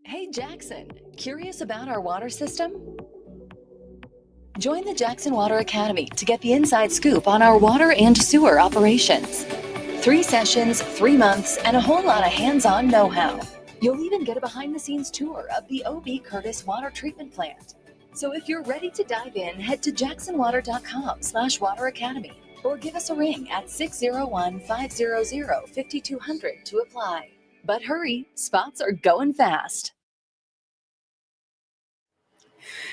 Hey Jackson, curious about our water system? Join the Jackson Water Academy to get the inside scoop on our water and sewer operations. 3 sessions, 3 months, and a whole lot of hands-on know-how. You'll even get a behind-the-scenes tour of the O.B. Curtis Water Treatment Plant. So if you're ready to dive in, head to jacksonwater.com/water academy or give us a ring at 601-500-5200 to apply. But hurry, spots are going fast.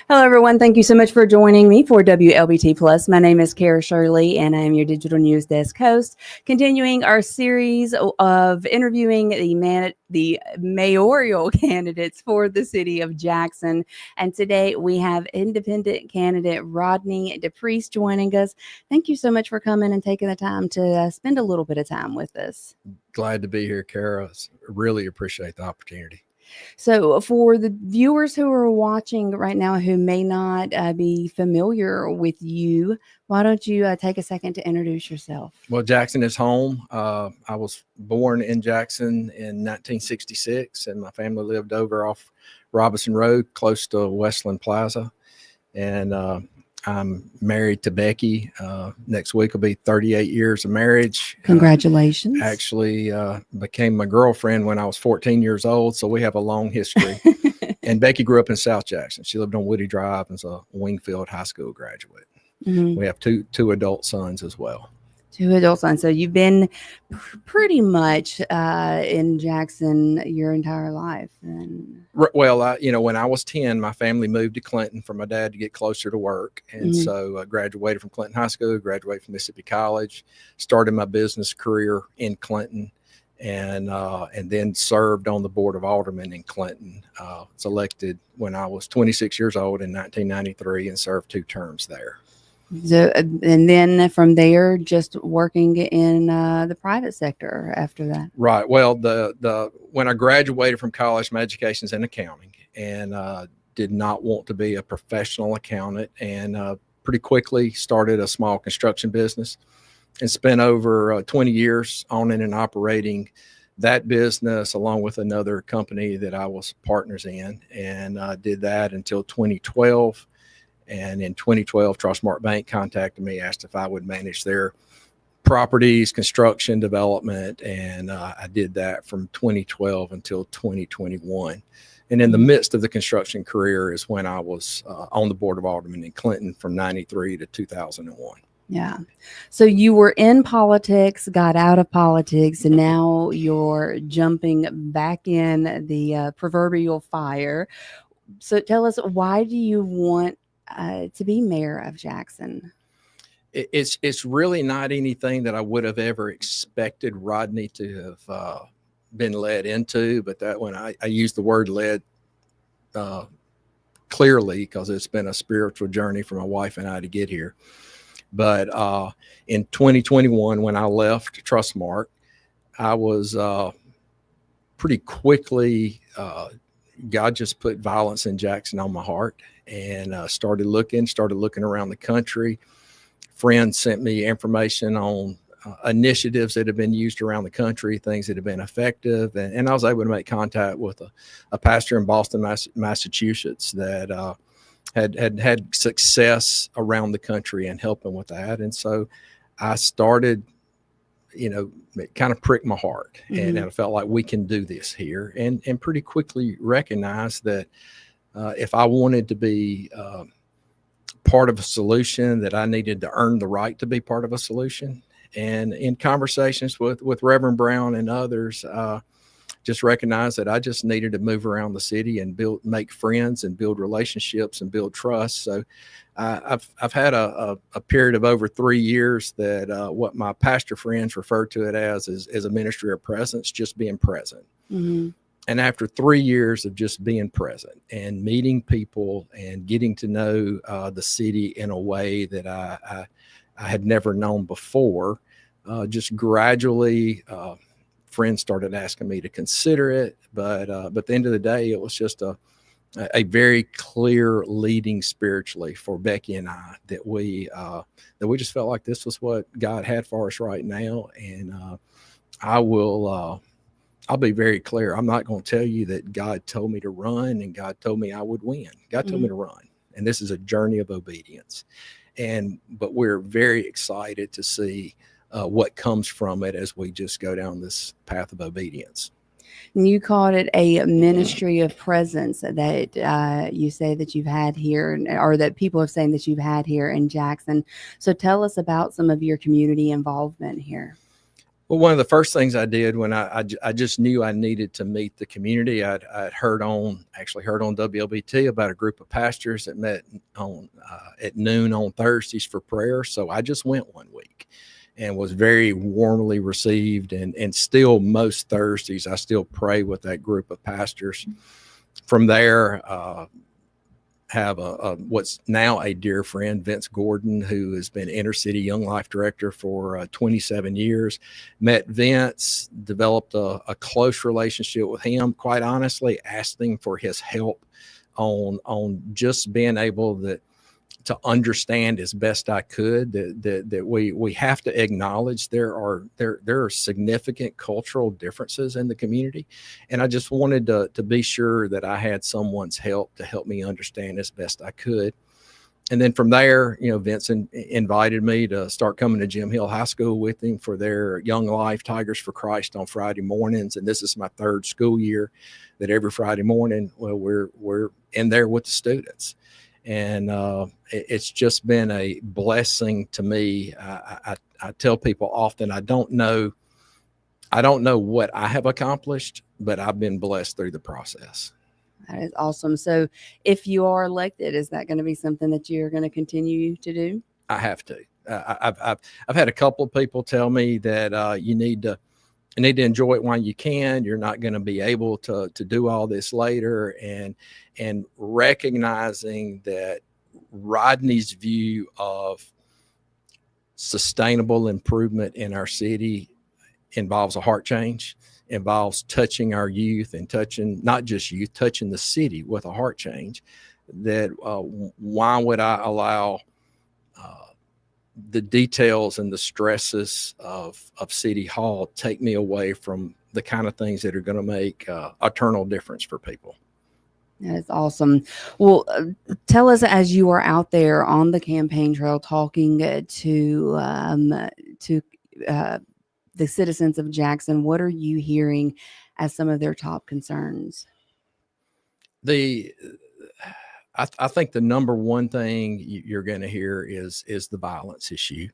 Hello, everyone. Thank you so much for joining me for WLBT Plus. My name is Kara Shirley, and I am your digital news desk host, continuing our series of interviewing the mayoral candidates for the city of Jackson. And today we have independent candidate Rodney DePriest joining us. Thank you so much for coming and taking the time to spend a little bit of time with us. Glad to be here, Kara. Really appreciate the opportunity. So for the viewers who are watching right now who may not be familiar with you, why don't you take a second to introduce yourself? Well, Jackson is home. I was born in Jackson in 1966, and my family lived over off Robinson Road, close to Westland Plaza. And I'm married to Becky. Next week will be 38 years of marriage. Congratulations. Actually became my girlfriend when I was 14 years old, so we have a long history. And Becky grew up in South Jackson. She lived on Woody Drive and is a Wingfield High School graduate. Mm-hmm. We have two adult sons as well. 2 adult sons. So you've been pretty much in Jackson your entire life. And well, when I was 10, my family moved to Clinton for my dad to get closer to work. And so I graduated from Clinton High School, graduated from Mississippi College, started my business career in Clinton, and then served on the Board of Aldermen in Clinton. Was elected when I was 26 years old in 1993 and served 2 terms there. So, and then from there, just working in the private sector after that. Right. Well, when I graduated from college, my education's in accounting, and did not want to be a professional accountant, and pretty quickly started a small construction business, and spent over 20 years owning and operating that business along with another company that I was partners in, and did that until 2012. And in 2012, Trustmark Bank contacted me, asked if I would manage their properties, construction, development, and I did that from 2012 until 2021. And in the midst of the construction career is when I was on the Board of Aldermen in Clinton from 93 to 2001. Yeah. So you were in politics, got out of politics, and now you're jumping back in the proverbial fire. So tell us, why do you want to be mayor of Jackson? It's really not anything that I would have ever expected Rodney to have been led into, but that when I use the word led clearly, because it's been a spiritual journey for my wife and I to get here. But in 2021, when I left Trustmark, I was pretty quickly, God just put violence in Jackson on my heart, and started looking around the country. Friends sent me information on initiatives that have been used around the country, things that have been effective. And I was able to make contact with a pastor in Boston, Massachusetts that had success around the country and helping with that. And so I started, it kind of pricked my heart, and I felt like we can do this here, and pretty quickly recognized that if I wanted to be part of a solution, that I needed to earn the right to be part of a solution. And in conversations with Reverend Brown and others, just recognized that I just needed to move around the city and make friends and build relationships and build trust. So I've had a period of over 3 years that what my pastor friends refer to it as a ministry of presence, just being present. And after 3 years of just being present and meeting people and getting to know the city in a way that I had never known before, just gradually, friends started asking me to consider it. But at the end of the day, it was just a very clear leading spiritually for Becky and I that we just felt like this was what God had for us right now. And I'll be very clear. I'm not going to tell you that God told me to run and God told me I would win. God told me to run. And this is a journey of obedience. But we're very excited to see what comes from it as we just go down this path of obedience. And you called it a ministry of presence that you say that you've had here, or that people are saying that you've had here in Jackson. So tell us about some of your community involvement here. Well, one of the first things I did when I just knew I needed to meet the community, I'd heard on WLBT about a group of pastors that met at noon on Thursdays for prayer. So I just went one week and was very warmly received. And still most Thursdays, I still pray with that group of pastors. From there, have what's now a dear friend, Vince Gordon, who has been Inner City Young Life Director for 27 years. Met Vince, developed a close relationship with him, quite honestly, asking for his help on just being able to understand as best I could that we have to acknowledge there are significant cultural differences in the community. And I just wanted to be sure that I had someone's help to help me understand as best I could. And then from there, Vince invited me to start coming to Jim Hill High School with him for their Young Life Tigers for Christ on Friday mornings. And this is my third school year that every Friday morning, we're in there with the students. And it's just been a blessing to me. I tell people often, I don't know what I have accomplished, but I've been blessed through the process. That is awesome. So if you are elected, is that going to be something that you're going to continue to do? I have to. I've had a couple of people tell me that you need to enjoy it while you can. You're not going to be able to do all this later, and recognizing that Rodney's view of sustainable improvement in our city involves a heart change, involves touching our youth and touching not just youth, touching the city with a heart change. That why would I allow the details and the stresses of City Hall take me away from the kind of things that are going to make eternal difference for people? That is awesome. Well, tell us, as you are out there on the campaign trail talking to the citizens of Jackson, what are you hearing as some of their top concerns? I think the number one thing you're going to hear is the violence issue.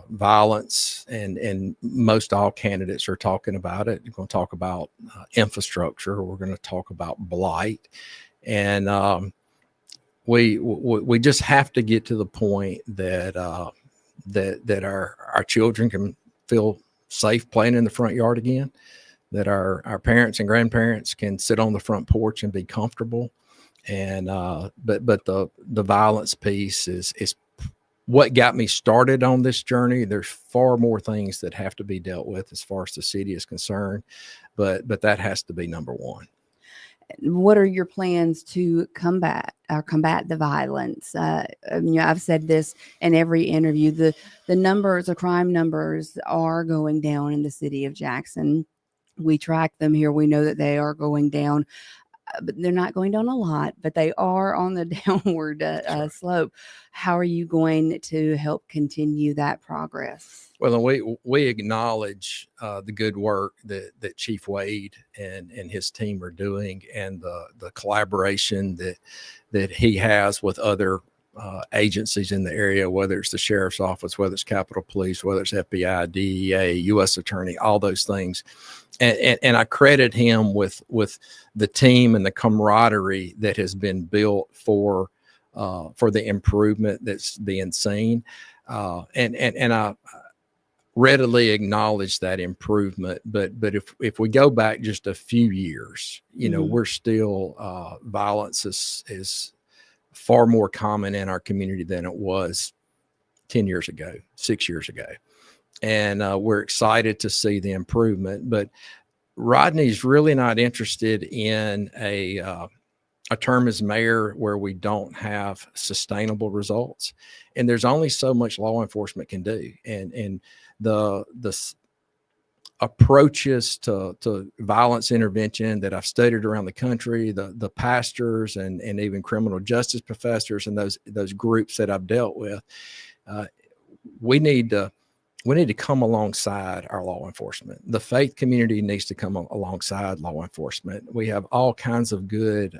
Violence, and most all candidates are talking about it. We're going to talk about infrastructure. We're going to talk about blight, and we just have to get to the point that our children can feel safe playing in the front yard again. That our parents and grandparents can sit on the front porch and be comfortable. And but the violence piece is what got me started on this journey. There's far more things that have to be dealt with as far as the city is concerned, but that has to be number one. What are your plans to combat the violence? I've said this in every interview. The crime numbers are going down in the city of Jackson. We track them here. We know that they are going down, but they're not going down a lot, but they are on the downward slope. How are you going to help continue that progress? Well, we acknowledge the good work that Chief Wade and his team are doing, and the collaboration that he has with other agencies in the area, whether it's the sheriff's office, whether it's Capitol Police, whether it's FBI, DEA, U.S. Attorney, all those things. And I credit him with the team and the camaraderie that has been built for the improvement that's being seen. And I readily acknowledge that improvement. But if we go back just a few years, we're still violence is far more common in our community than it was 10 years ago, 6 years ago. And we're excited to see the improvement. But Rodney's really not interested in a term as mayor where we don't have sustainable results. And there's only so much law enforcement can do. And the approaches to violence intervention that I've studied around the country, the pastors and even criminal justice professors and those groups that I've dealt with, we need to come alongside our law enforcement. The faith community needs to come alongside law enforcement. We have all kinds of good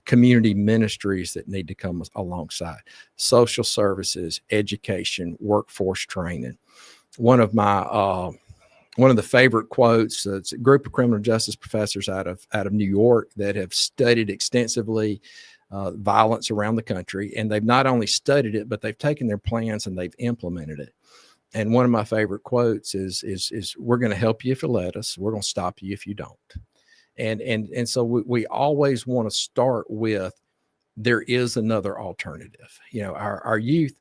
community ministries that need to come alongside. Social services, education, workforce training. One of the favorite quotes, it's a group of criminal justice professors out of New York that have studied extensively violence around the country. And they've not only studied it, but they've taken their plans and they've implemented it. And one of my favorite quotes is we're going to help you if you let us. We're going to stop you if you don't. And so we always want to start with, there is another alternative. Our youth,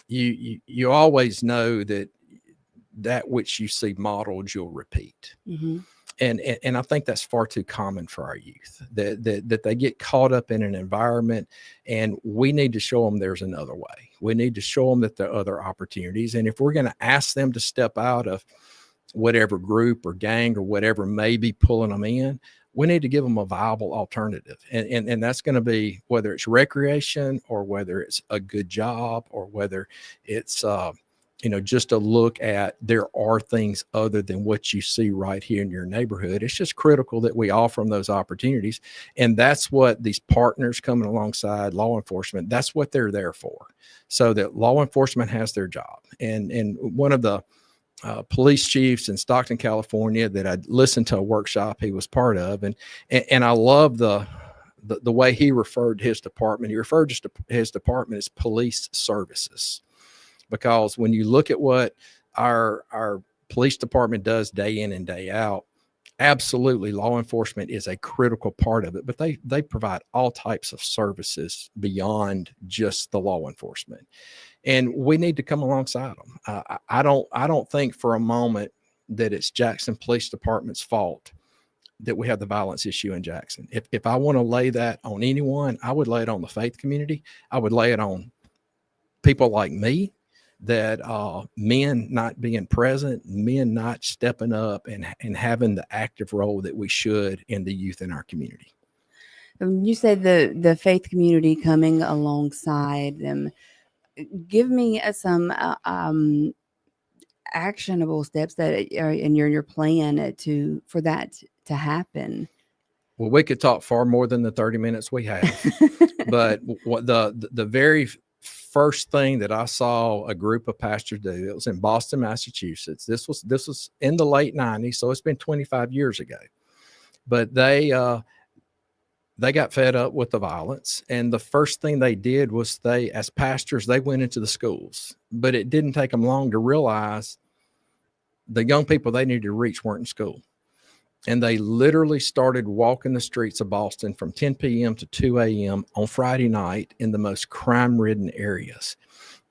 you always know that which you see modeled, you'll repeat. Mm-hmm. And I think that's far too common for our youth, that they get caught up in an environment, and we need to show them there's another way. We need to show them that there are other opportunities. And if we're going to ask them to step out of whatever group or gang or whatever may be pulling them in, we need to give them a viable alternative. And that's going to be whether it's recreation or whether it's a good job or whether it's, just a look at there are things other than what you see right here in your neighborhood. It's just critical that we offer them those opportunities. And that's what these partners coming alongside law enforcement, that's what they're there for, so that law enforcement has their job. And one of the police chiefs in Stockton, California, that I listened to a workshop he was part of. And I love the way he referred to his department. He referred to his department as police services. Because when you look at what our police department does day in and day out, absolutely law enforcement is a critical part of it, but they provide all types of services beyond just the law enforcement. And we need to come alongside them. I don't think for a moment that it's Jackson Police Department's fault that we have the violence issue in Jackson. If I want to lay that on anyone, I would lay it on the faith community. I would lay it on people like me, that men not being present, men not stepping up and having the active role that we should in the youth in our community. You said the faith community coming alongside them. Give me some actionable steps that are in your plan for that to happen. Well, we could talk far more than the 30 minutes we have, but what the very first thing that I saw a group of pastors do, it was in Boston, Massachusetts. This was in the late 90s, so it's been 25 years ago. But they got fed up with the violence, and the first thing they did was as pastors, they went into the schools. But it didn't take them long to realize the young people they needed to reach weren't in school. And they literally started walking the streets of Boston from 10 p.m. to 2 a.m. on Friday night in the most crime-ridden areas.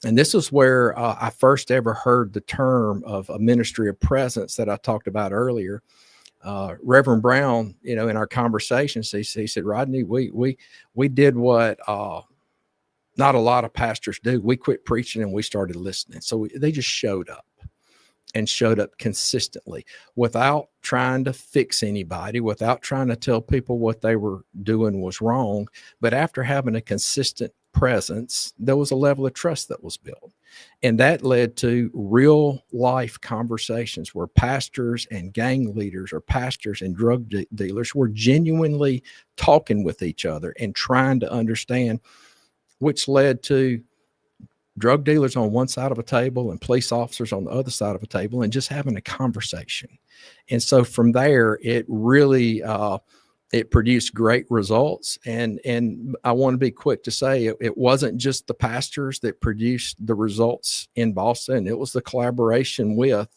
And this is where I first ever heard the term of a ministry of presence that I talked about earlier. Reverend Brown, in our conversations, he said, Rodney, we did what not a lot of pastors do. We quit preaching and we started listening. So they just showed up. And showed up consistently without trying to fix anybody, without trying to tell people what they were doing was wrong. But after having a consistent presence, there was a level of trust that was built. And that led to real life conversations where pastors and gang leaders or pastors and drug dealers were genuinely talking with each other and trying to understand, which led to drug dealers on one side of a table and police officers on the other side of a table and just having a conversation. And so from there, it really, it produced great results. And I want to be quick to say it wasn't just the pastors that produced the results in Boston. It was the collaboration with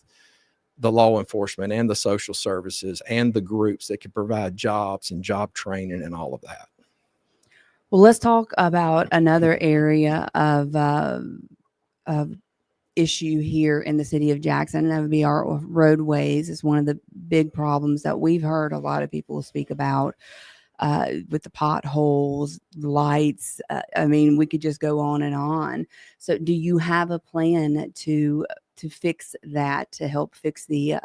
the law enforcement and the social services and the groups that could provide jobs and job training and all of that. Well, let's talk about another area of issue here in the city of Jackson, and that would be our roadways. It's one of the big problems that we've heard a lot of people speak about with the potholes, lights. I mean, we could just go on and on. So do you have a plan to fix that, to help fix the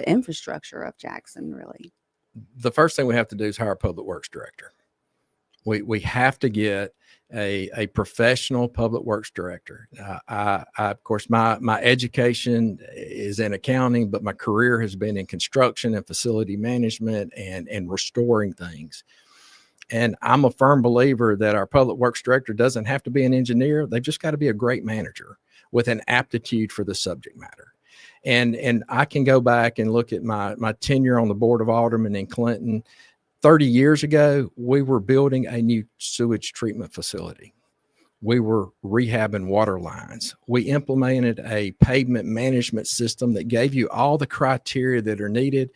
infrastructure of Jackson, really? The first thing we have to do is hire a public works director. We have to get a professional public works director. I of course, my education is in accounting, but my career has been in construction and facility management and restoring things. And I'm a firm believer that our public works director doesn't have to be an engineer. They've just got to be a great manager with an aptitude for the subject matter. And I can go back and look at my tenure on the Board of Aldermen in Clinton. 30 years ago, we were building a new sewage treatment facility. We were rehabbing water lines. We implemented a pavement management system that gave you all the criteria that are needed,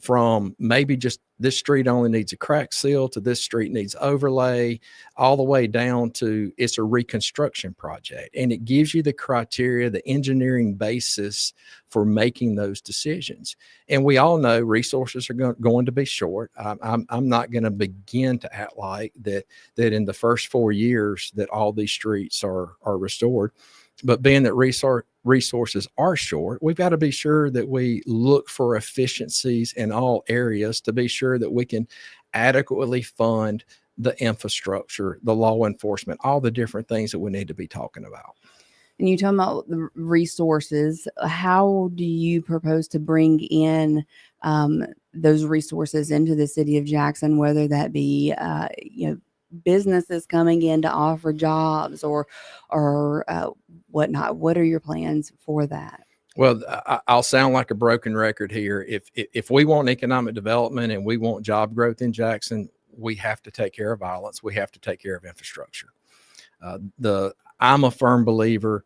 from maybe just this street only needs a crack seal to this street needs overlay, all the way down to it's a reconstruction project. And it gives you the criteria, the engineering basis for making those decisions. And we all know resources are going to be short. I'm not going to begin to act like that in the first 4 years that all these streets are restored. But being that resources are short, we've got to be sure that we look for efficiencies in all areas to be sure that we can adequately fund the infrastructure, the law enforcement, all the different things that we need to be talking about. And you talk about the resources. How do you propose to bring in those resources into the city of Jackson, whether that be businesses coming in to offer jobs or whatnot? What are your plans for that? Well, I'll sound like a broken record here. If we want economic development and we want job growth in Jackson, we have to take care of violence. We have to take care of infrastructure. I'm a firm believer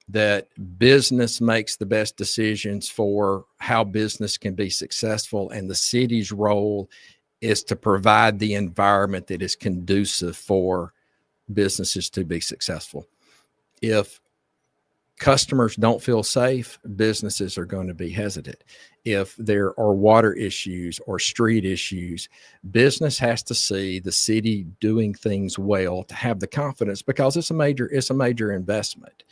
that business makes the best decisions for how business can be successful, and the city's role is to provide the environment that is conducive for businesses to be successful. If customers don't feel safe, businesses are going to be hesitant. If there are water issues or street issues, business has to see the city doing things well to have the confidence, because it's a major investment.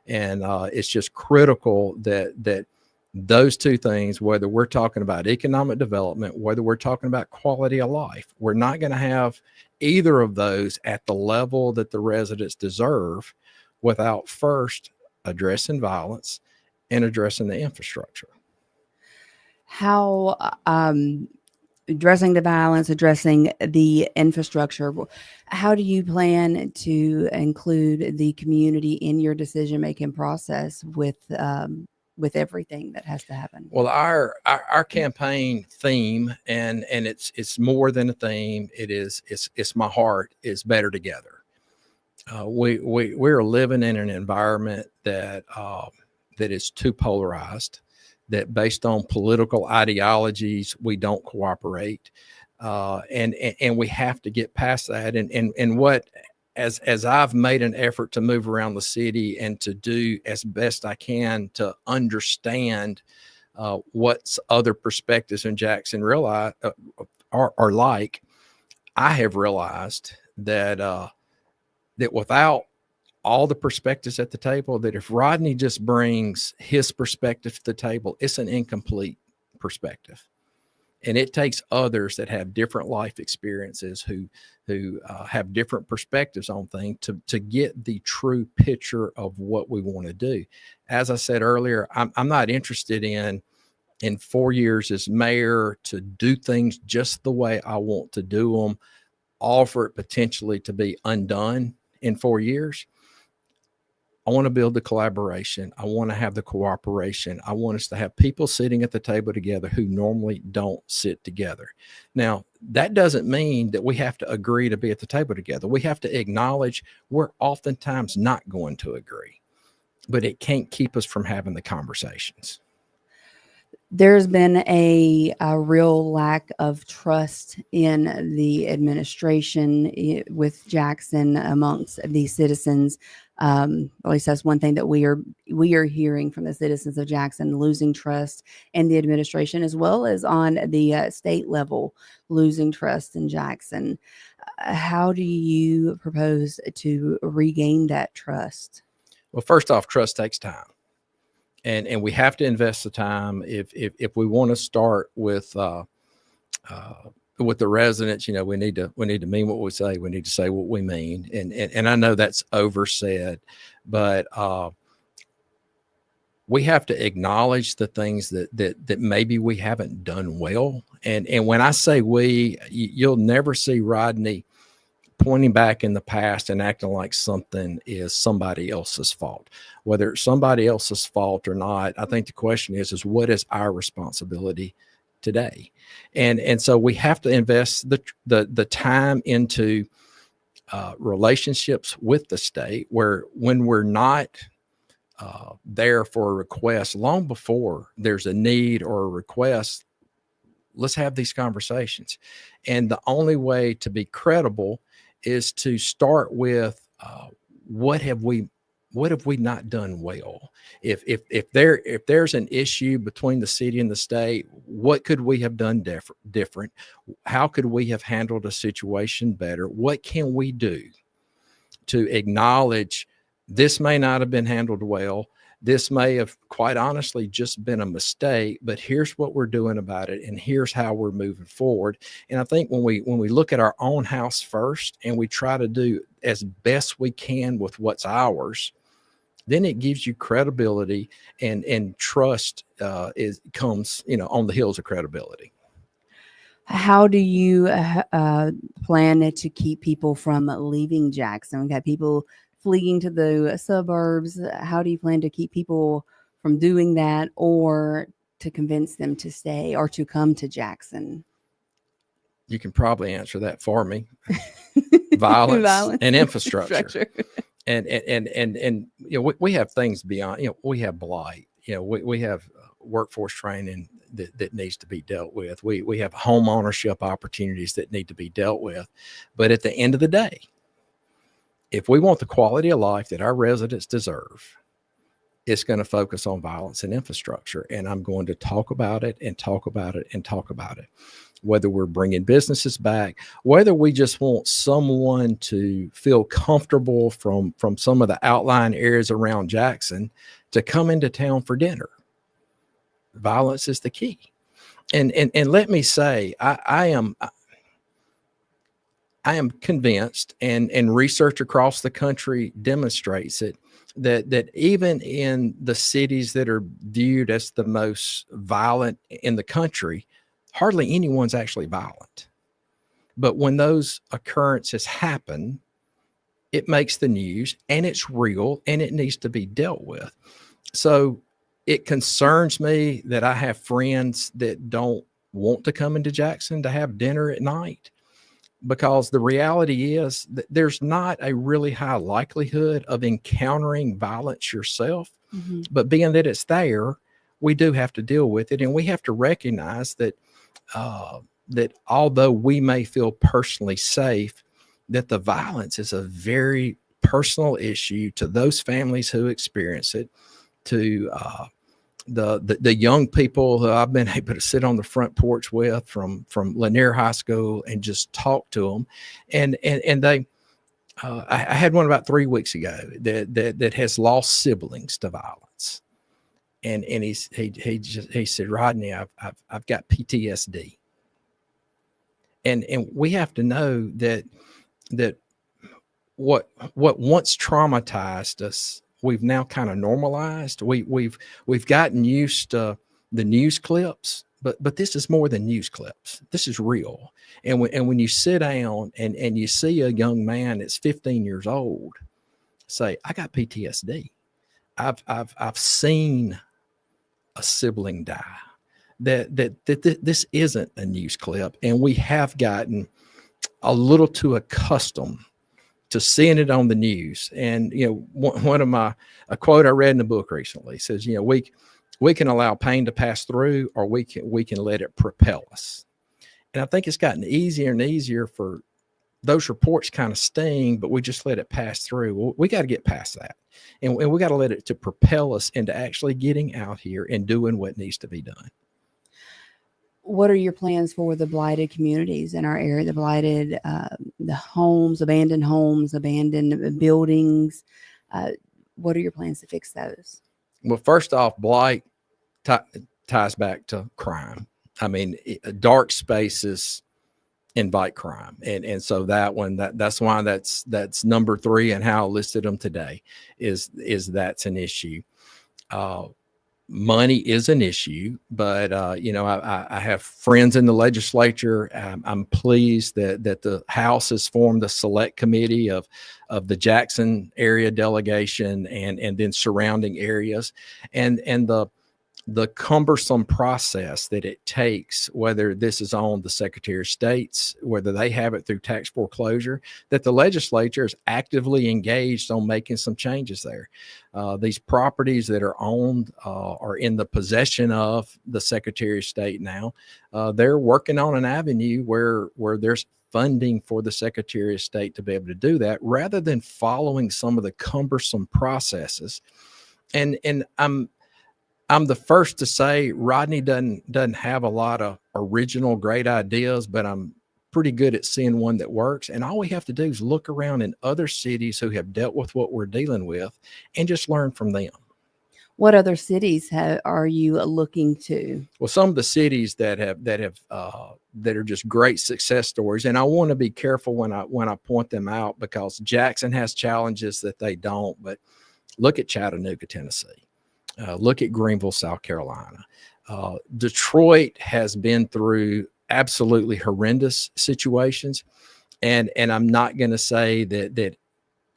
And it's just critical that those two things, whether we're talking about economic development, whether we're talking about quality of life, we're not going to have either of those at the level that the residents deserve without first addressing violence and addressing the infrastructure. How addressing the violence, addressing the infrastructure, how do you plan to include the community in your decision-making process with everything that has to happen? Well, our campaign theme, and it's more than a theme. It's my heart, is better together. We're living in an environment that is too polarized, that based on political ideologies, we don't cooperate. And we have to get past that. And what, as I've made an effort to move around the city and to do as best I can to understand what's other perspectives in Jackson realize are like, I have realized that that without all the perspectives at the table, that if Rodney just brings his perspective to the table, it's an incomplete perspective. And it takes others that have different life experiences who have different perspectives on things to get the true picture of what we want to do. As I said earlier, I'm not interested in 4 years as mayor to do things just the way I want to do them, all for it potentially to be undone in 4 years. I want to build the collaboration. I want to have the cooperation. I want us to have people sitting at the table together who normally don't sit together. Now, that doesn't mean that we have to agree to be at the table together. We have to acknowledge we're oftentimes not going to agree, but it can't keep us from having the conversations. There's been a real lack of trust in the administration with Jackson amongst the citizens. At least that's one thing that we are hearing from the citizens of Jackson, losing trust in the administration, as well as on the state level, losing trust in Jackson. How do you propose to regain that trust? Well, first off, trust takes time. And we have to invest the time if we want to start with the residents. You know, we need to mean what we say. We need to say what we mean. And I know that's oversaid, but we have to acknowledge the things that maybe we haven't done well. And when I say we, you'll never see Rodney pointing back in the past and acting like something is somebody else's fault. Whether it's somebody else's fault or not, I think the question is what is our responsibility today? And so we have to invest the time into relationships with the state, where when we're not there for a request, long before there's a need or a request, let's have these conversations. And the only way to be credible is to start with what have we not done well? If there's an issue between the city and the state, what could we have done different? How could we have handled a situation better? What can we do to acknowledge this may not have been handled well? This may have, quite honestly, just been a mistake, but here's what we're doing about it, and here's how we're moving forward. And I think when we look at our own house first and we try to do as best we can with what's ours, then it gives you credibility, and trust comes, on the heels of credibility. How do you plan to keep people from leaving Jackson? We've got people fleeing to the suburbs. How do you plan to keep people from doing that, or to convince them to stay or to come to Jackson? You can probably answer that for me. Violence and infrastructure. And we have things beyond, we have blight, we have workforce training that needs to be dealt with. We have home ownership opportunities that need to be dealt with. But at the end of the day, if we want the quality of life that our residents deserve, it's going to focus on violence and infrastructure. And I'm going to talk about it and talk about it and talk about it. Whether we're bringing businesses back, whether we just want someone to feel comfortable from some of the outlying areas around Jackson to come into town for dinner. Violence is the key. And let me say, I am convinced, and research across the country demonstrates it, that even in the cities that are viewed as the most violent in the country, hardly anyone's actually violent. But when those occurrences happen, it makes the news, and it's real, and it needs to be dealt with. So it concerns me that I have friends that don't want to come into Jackson to have dinner at night, because the reality is that there's not a really high likelihood of encountering violence yourself. Mm-hmm. But being that it's there, we do have to deal with it, and we have to recognize that that although we may feel personally safe, that the violence is a very personal issue to those families who experience it, to the young people who I've been able to sit on the front porch with from Lanier High School and just talk to them, and they. I had one about 3 weeks ago that has lost siblings to violence, and he said, Rodney, I've got PTSD, and we have to know that what once traumatized us, we've now kind of normalized. We've gotten used to the news clips, but this is more than news clips. This is real. And when you sit down and you see a young man that's 15 years old say, I got PTSD. I've seen a sibling die. That this isn't a news clip, and we have gotten a little too accustomed to seeing it on the news. And one of a quote I read in a book recently says, we can allow pain to pass through, or we can let it propel us. And I think it's gotten easier and easier for those reports kind of sting, but we just let it pass through. Well, we got to get past that, and we got to let it to propel us into actually getting out here and doing what needs to be done. What are your plans for the blighted communities in our area, the blighted, the homes, abandoned buildings? What are your plans to fix those? Well, first off, blight ties back to crime. I mean, dark spaces invite crime. And so that's why that's number 3 and how I listed them today is that's an issue. Money is an issue, but I have friends in the legislature. I'm pleased that the House has formed a select committee of the Jackson area delegation and then surrounding areas, and the cumbersome process that it takes, whether this is on the Secretary of State's, whether they have it through tax foreclosure, that the legislature is actively engaged on making some changes there. These properties that are owned are in the possession of the Secretary of State now. They're working on an avenue where there's funding for the Secretary of State to be able to do that, rather than following some of the cumbersome processes. And I'm the first to say Rodney doesn't have a lot of original great ideas, but I'm pretty good at seeing one that works. And all we have to do is look around in other cities who have dealt with what we're dealing with and just learn from them. What other cities are you looking to? Well, some of the cities that are just great success stories, and I want to be careful when I point them out, because Jackson has challenges that they don't. But look at Chattanooga, Tennessee. Look at Greenville, South Carolina. Detroit has been through absolutely horrendous situations, and I'm not going to say that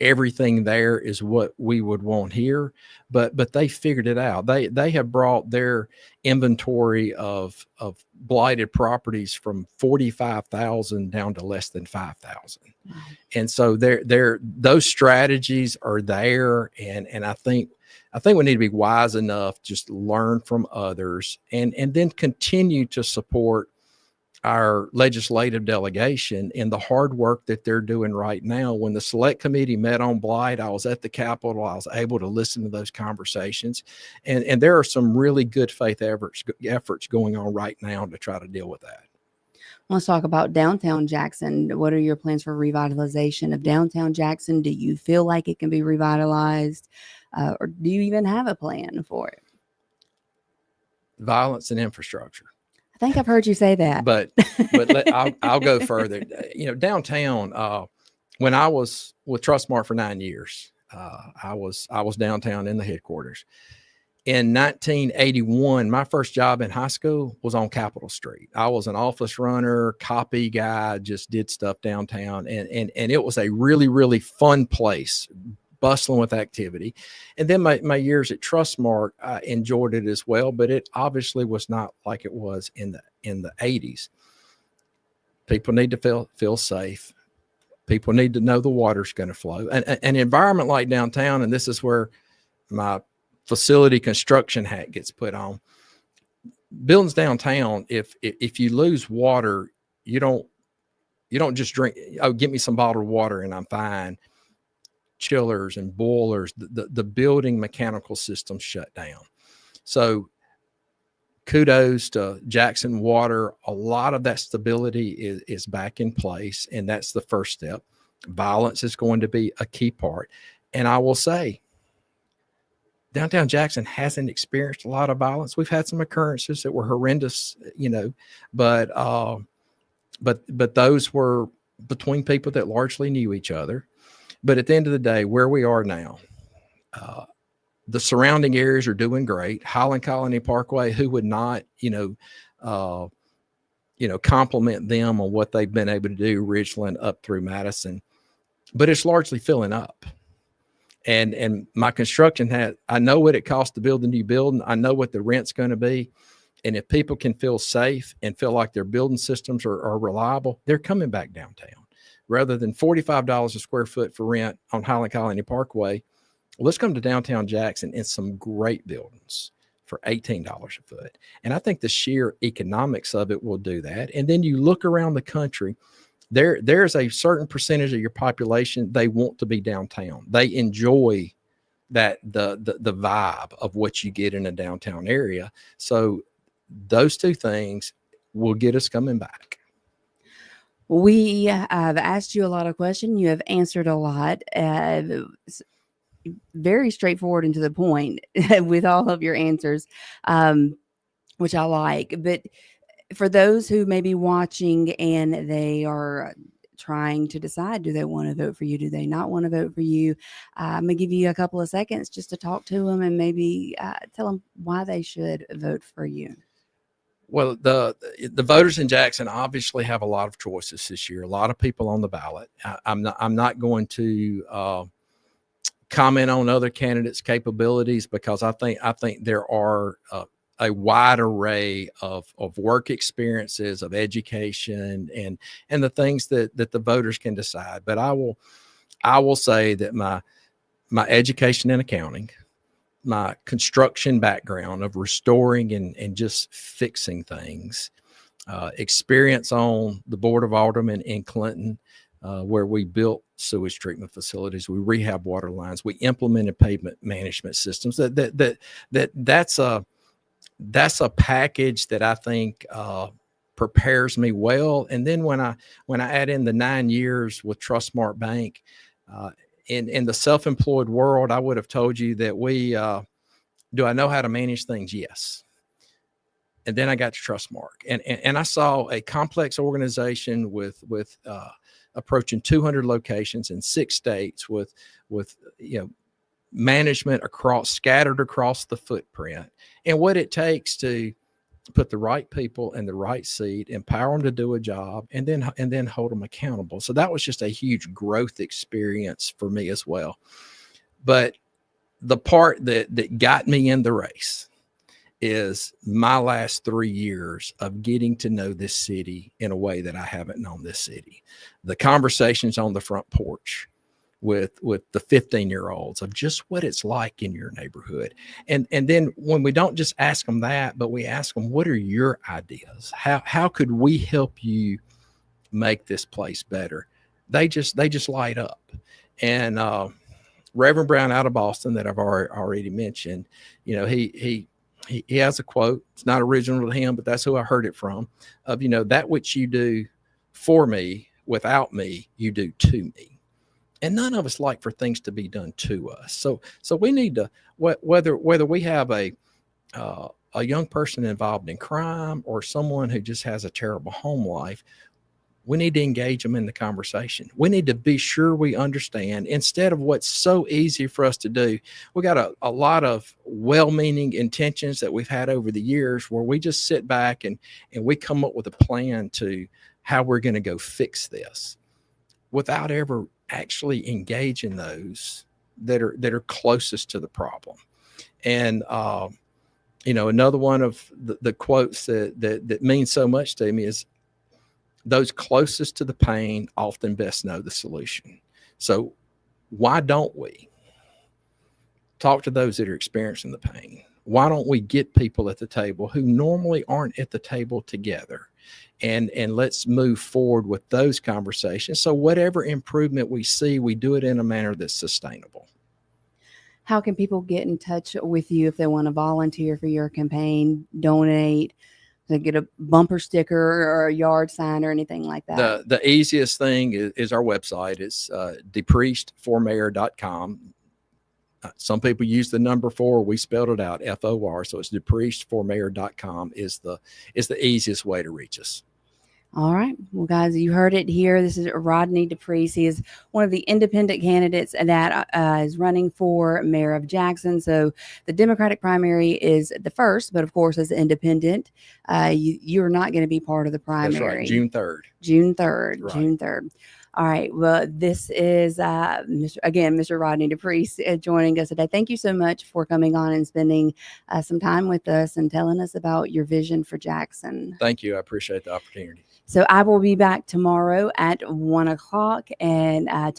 everything there is what we would want here, but they figured it out. They have brought their inventory of blighted properties from 45,000 down to less than 5,000. Wow. And so those strategies are there, and I think we need to be wise enough just to learn from others and then continue to support our legislative delegation in the hard work that they're doing right now. When the select committee met on blight, I was at the Capitol. I was able to listen to those conversations, and there are some really good faith efforts going on right now to try to deal with that. Let's talk about downtown Jackson. What are your plans for revitalization of downtown Jackson? Do you feel like it can be revitalized, or do you even have a plan for it? Violence and infrastructure. I think I've heard you say that. But I'll go further. Downtown. When I was with Trustmark for 9 years, I was downtown in the headquarters. In 1981, my first job in high school was on Capitol Street. I was an office runner, copy guy, just did stuff downtown, and it was a really, really fun place, bustling with activity. And then my years at Trustmark, I enjoyed it as well, but it obviously was not like it was in the 80s. People need to feel safe. People need to know the water's going to flow. An environment like downtown, and this is where my facility construction hat gets put on. Buildings downtown, if you lose water, you don't just drink, oh, get me some bottled water and I'm fine. Chillers and boilers, the building mechanical system shut down. So kudos to Jackson Water. A lot of that stability is back in place, and that's the first step. Violence is going to be a key part. And I will say, downtown Jackson hasn't experienced a lot of violence. We've had some occurrences that were horrendous, but those were between people that largely knew each other. But at the end of the day, where we are now, the surrounding areas are doing great. Highland Colony Parkway, who would not, compliment them on what they've been able to do, Ridgeland up through Madison, but it's largely filling up. And my construction I know what it costs to build a new building. I know what the rent's going to be. And if people can feel safe and feel like their building systems are reliable, they're coming back downtown. Rather than $45 a square foot for rent on Highland Colony Parkway, let's come to downtown Jackson in some great buildings for $18 a foot. And I think the sheer economics of it will do that. And then you look around the country, there's a certain percentage of your population, they want to be downtown. They enjoy that the vibe of what you get in a downtown area. So those two things will get us coming back. We have asked you a lot of questions. You have answered a lot. Very straightforward and to the point with all of your answers, which I like. But for those who may be watching and they are trying to decide, do they want to vote for you? Do they not want to vote for you? I'm going to give you a couple of seconds just to talk to them and maybe tell them why they should vote for you. Well, the voters in Jackson obviously have a lot of choices this year. A lot of people on the ballot. I'm not going to comment on other candidates' capabilities because I think there are a wide array of work experiences, of education, and the things that the voters can decide. But I will say that my education in accounting, my construction background of restoring and just fixing things, experience on the Board of Aldermen in Clinton, where we built sewage treatment facilities, we rehab water lines, we implemented pavement management systems. That's a package that I think prepares me well. And then when I add in the 9 years with Trustmark Bank, in the self-employed world, I would have told you that do I know how to manage things? Yes. And then I got to Trustmark, and I saw a complex organization with approaching 200 locations in 6 states with management scattered across the footprint, and what it takes to put the right people in the right seat, empower them to do a job, and then hold them accountable. So that was just a huge growth experience for me as well. But the part that got me in the race is my last 3 years of getting to know this city in a way that I haven't known this city. The conversations on the front porch with the 15-year-olds of just what it's like in your neighborhood. And then when we don't just ask them that, but we ask them, what are your ideas? How could we help you make this place better? They just light up. And Reverend Brown out of Boston that I've already mentioned, he has a quote. It's not original to him, but that's who I heard it from, of, that which you do for me, without me, you do to me. And none of us like for things to be done to us. So we need to, whether we have a young person involved in crime or someone who just has a terrible home life, we need to engage them in the conversation. We need to be sure we understand, instead of what's so easy for us to do. We got a lot of well-meaning intentions that we've had over the years where we just sit back and we come up with a plan to how we're going to go fix this without ever actually engaging those that are closest to the problem. And another one of the quotes that means so much to me is, those closest to the pain often best know the solution. So why don't we talk to those that are experiencing the pain. Why don't we get people at the table who normally aren't at the table together? And let's move forward with those conversations. So whatever improvement we see, we do it in a manner that's sustainable. How can people get in touch with you if they want to volunteer for your campaign, donate, to get a bumper sticker or a yard sign or anything like that? The easiest thing is our website. It's DePriestforMayor.com. Some people use the number 4. We spelled it out, FOR. So it's DePriestforMayor.com is the easiest way to reach us. All right. Well, guys, you heard it here. This is Rodney DePriest. He is one of the independent candidates that is running for mayor of Jackson. So the Democratic primary is the first, but of course, as an independent, you're not going to be part of the primary. That's right. June 3rd. June 3rd. Right. June 3rd. All right. Well, this is, Mr. Rodney DePriest joining us today. Thank you so much for coming on and spending some time with us and telling us about your vision for Jackson. Thank you. I appreciate the opportunity. So I will be back tomorrow at 1 o'clock, and today at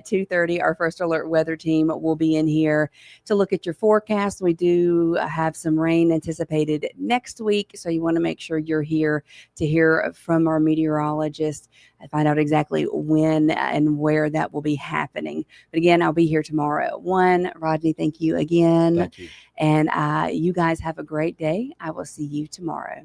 2:30. Our First Alert weather team will be in here to look at your forecast. We do have some rain anticipated next week, so you want to make sure you're here to hear from our meteorologist and find out exactly when and where that will be happening. But again, I'll be here tomorrow at 1. Rodney, thank you again. Thank you. And you guys have a great day. I will see you tomorrow.